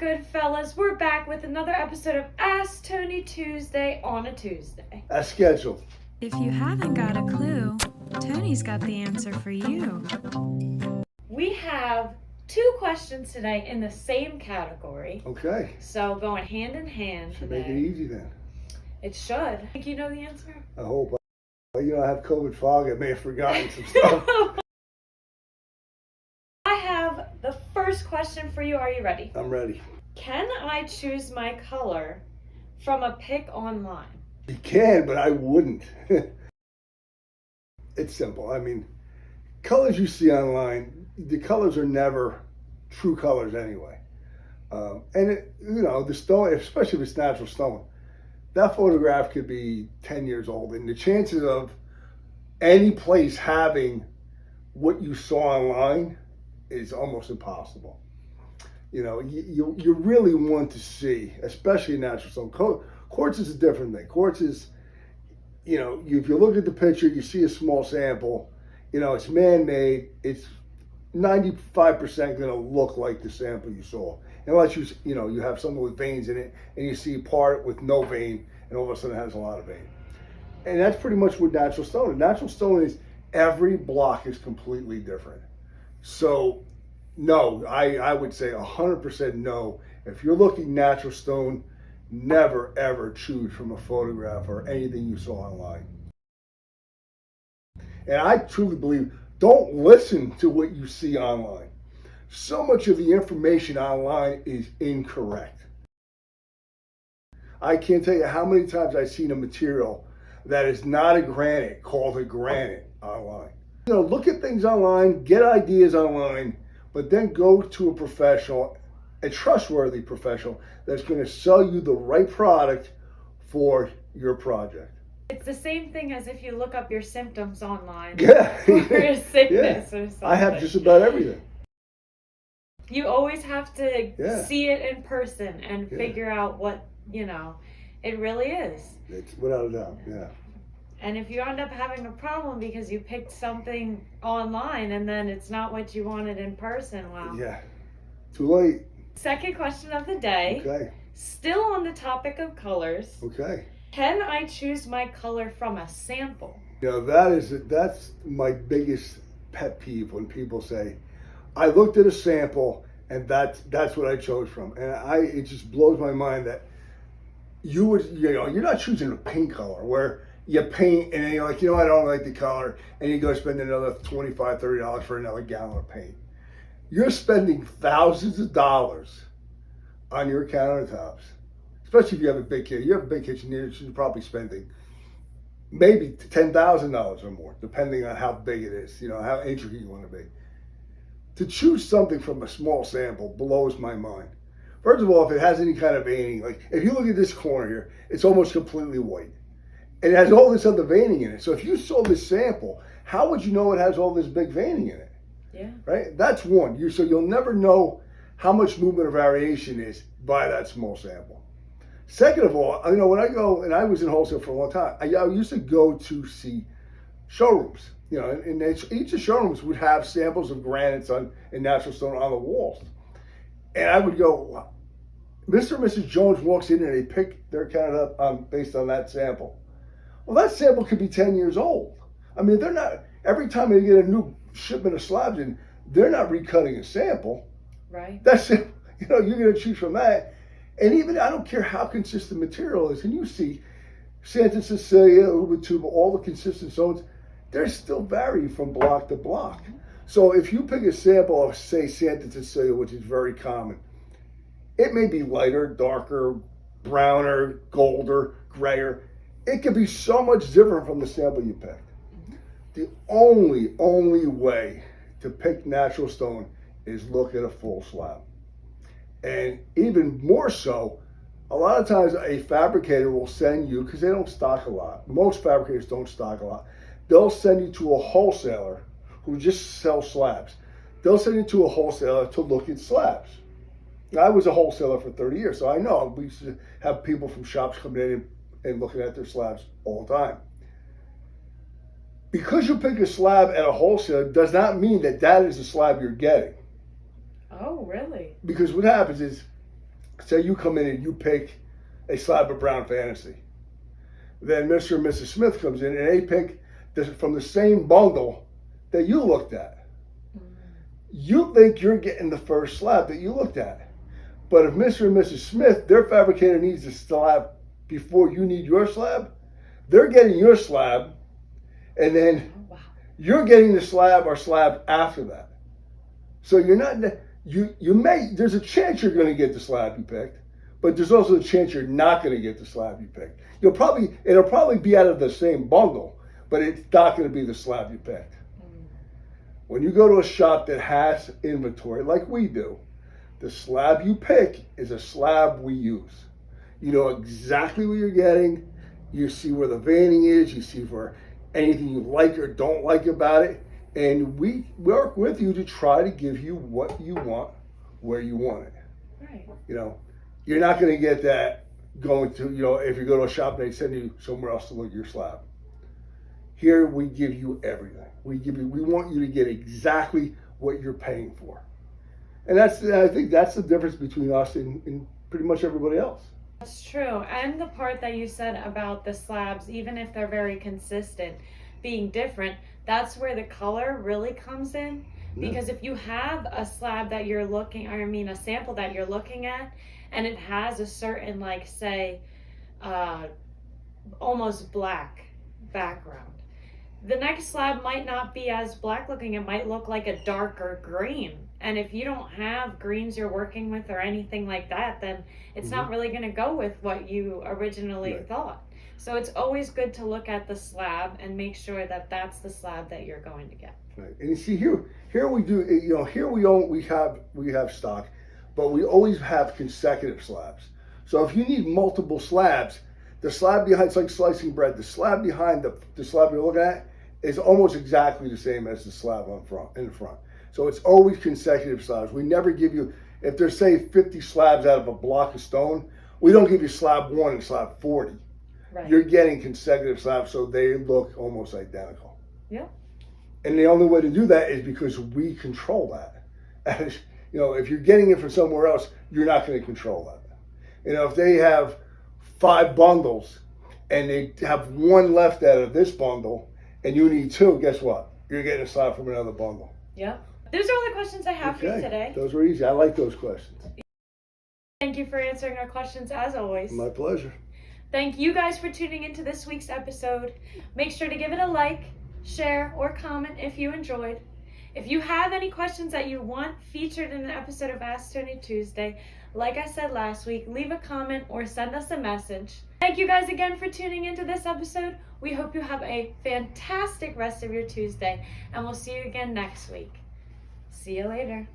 good fellas? We're back with another episode of Ask Tony Tuesday on a Tuesday. As scheduled. If you haven't got a clue, Tony's got the answer for you. We have 2 questions today in the same category. Okay. So going hand in hand Should today. make it easy then. It should. Think you know the answer? I hope. I have COVID fog. I may have forgotten some stuff. I have the first question for you. Are you ready? I'm ready. Can I choose my color from a pic online? You can, but I wouldn't. It's simple. I mean, colors you see online, the colors are never true colors anyway. The stone, especially if it's natural stone, that photograph could be 10 years old. And the chances of any place having what you saw online is almost impossible. You really want to see, especially natural stone. Quartz is a different thing. Quartz is, if you look at the picture, you see a small sample, it's man-made, it's 95% going to look like the sample you saw. Unless you have something with veins in it and you see part with no vein and all of a sudden it has a lot of vein. And that's pretty much what natural stone is. Natural stone is every block is completely different. So no, I would say 100% no. If you're looking natural stone, never ever choose from a photograph or anything you saw online. And I truly believe, don't listen to what you see online. So much of the information online is incorrect. I can't tell you how many times I've seen a material that is not a granite called a granite online. Look at things online, get ideas online, but then go to a professional, a trustworthy professional that's going to sell you the right product for your project. It's the same thing as if you look up your symptoms online. Yeah. For a sickness or something. I have just about everything. You always have to see it in person and figure out what, it really is. It's without a doubt, yeah. And if you end up having a problem because you picked something online and then it's not what you wanted in person, well. Yeah. Too late. Second question of the day. Okay. Still on the topic of colors. Okay. Can I choose my color from a sample? That's my biggest pet peeve when people say, I looked at a sample and that's what I chose from. And it just blows my mind that you're not choosing a paint color where you paint and then you're like, I don't like the color, and you go spend another $25, $30 for another gallon of paint. You're spending thousands of dollars on your countertops, especially if you have a big kitchen. You have a big kitchen, you're probably spending maybe $10,000 or more, depending on how big it is, how intricate you want to be. To choose something from a small sample blows my mind. First of all, if it has any kind of veining, like if you look at this corner here, it's almost completely white. And it has all this other veining in it. So if you saw this sample, how would you know it has all this big veining in it? Yeah. Right? That's one. So you'll never know how much movement or variation is by that small sample. Second of all, when I go, and I was in wholesale for a long time, I used to go to see showrooms. And each of the showrooms would have samples of granites and natural stone on the walls. And I would go, Mr. and Mrs. Jones walks in and they pick their count up based on that sample. Well, that sample could be 10 years old. I mean, they're not, every time they get a new shipment of slabs in, they're not recutting a sample. Right. That's it. You're going to choose from that. And even, I don't care how consistent material is, and you see Santa Cecilia, Ubatuba, all the consistent stones, they're still vary from block to block. So if you pick a sample of, say, Santa Cecilia, which is very common, it may be lighter, darker, browner, golder, grayer. It could be so much different from the sample you picked. The only way to pick natural stone is look at a full slab. And even more so, a lot of times a fabricator will send you, because they don't stock a lot. Most fabricators don't stock a lot. They'll send you to a wholesaler who just sells slabs. They'll send you to a wholesaler to look at slabs. I was a wholesaler for 30 years, so I know. We used to have people from shops coming in and looking at their slabs all the time. Because you pick a slab at a wholesaler does not mean that that is the slab you're getting. Oh, really? Because what happens is, say you come in and you pick a slab of Brown Fantasy. Then Mr. and Mrs. Smith comes in and they pick from the same bundle that you looked at. You think you're getting the first slab that you looked at. But if Mr. and Mrs. Smith, their fabricator needs the slab before you need your slab, they're getting your slab, and then you're getting the slab or slab after that. So you're not, there's a chance you're going to get the slab you picked, but there's also a chance you're not going to get the slab you picked. It'll probably be out of the same bundle, but it's not going to be the slab you picked. When you go to a shop that has inventory like we do, the slab you pick is a slab we use. You know exactly what you're getting. You see where the veining is. You see for anything you like or don't like about it. And we work with you to try to give you what you want, where you want it. Right. You know, you're not going to get that going to, you know, if you go to a shop and they send you somewhere else to look at your slab. Here we give you everything. We want you to get exactly what you're paying for. And I think that's the difference between us and pretty much everybody else. That's true. And the part that you said about the slabs, even if they're very consistent, being different, that's where the color really comes in. Because if you have a slab that you're looking, a sample that you're looking at, and it has a certain, like, say, almost black background, the next slab might not be as black looking. It might look like a darker green. And if you don't have greens you're working with or anything like that, then it's not really going to go with what you originally thought. So it's always good to look at the slab and make sure that that's the slab that you're going to get. Right. And you see here we do, you know, here we have stock, but we always have consecutive slabs. So if you need multiple slabs, the slab behind, it's like slicing bread. The slab behind the slab you're looking at is almost exactly the same as the slab in the front. So it's always consecutive slabs. We never give you, if there's say 50 slabs out of a block of stone, we don't give you slab 1 and slab 40. Right. You're getting consecutive slabs, so they look almost identical. Yeah. And the only way to do that is because we control that. As you know, if you're getting it from somewhere else, you're not going to control that. You know, if they have 5 bundles and they have 1 left out of this bundle and you need 2, guess what? You're getting a slab from another bundle. Yeah. Those are all the questions I have for you today. Those were easy. I like those questions. Thank you for answering our questions as always. My pleasure. Thank you guys for tuning into this week's episode. Make sure to give it a like, share, or comment if you enjoyed. If you have any questions that you want featured in an episode of Ask Tony Tuesday, like I said last week, leave a comment or send us a message. Thank you guys again for tuning into this episode. We hope you have a fantastic rest of your Tuesday, and we'll see you again next week. See you later.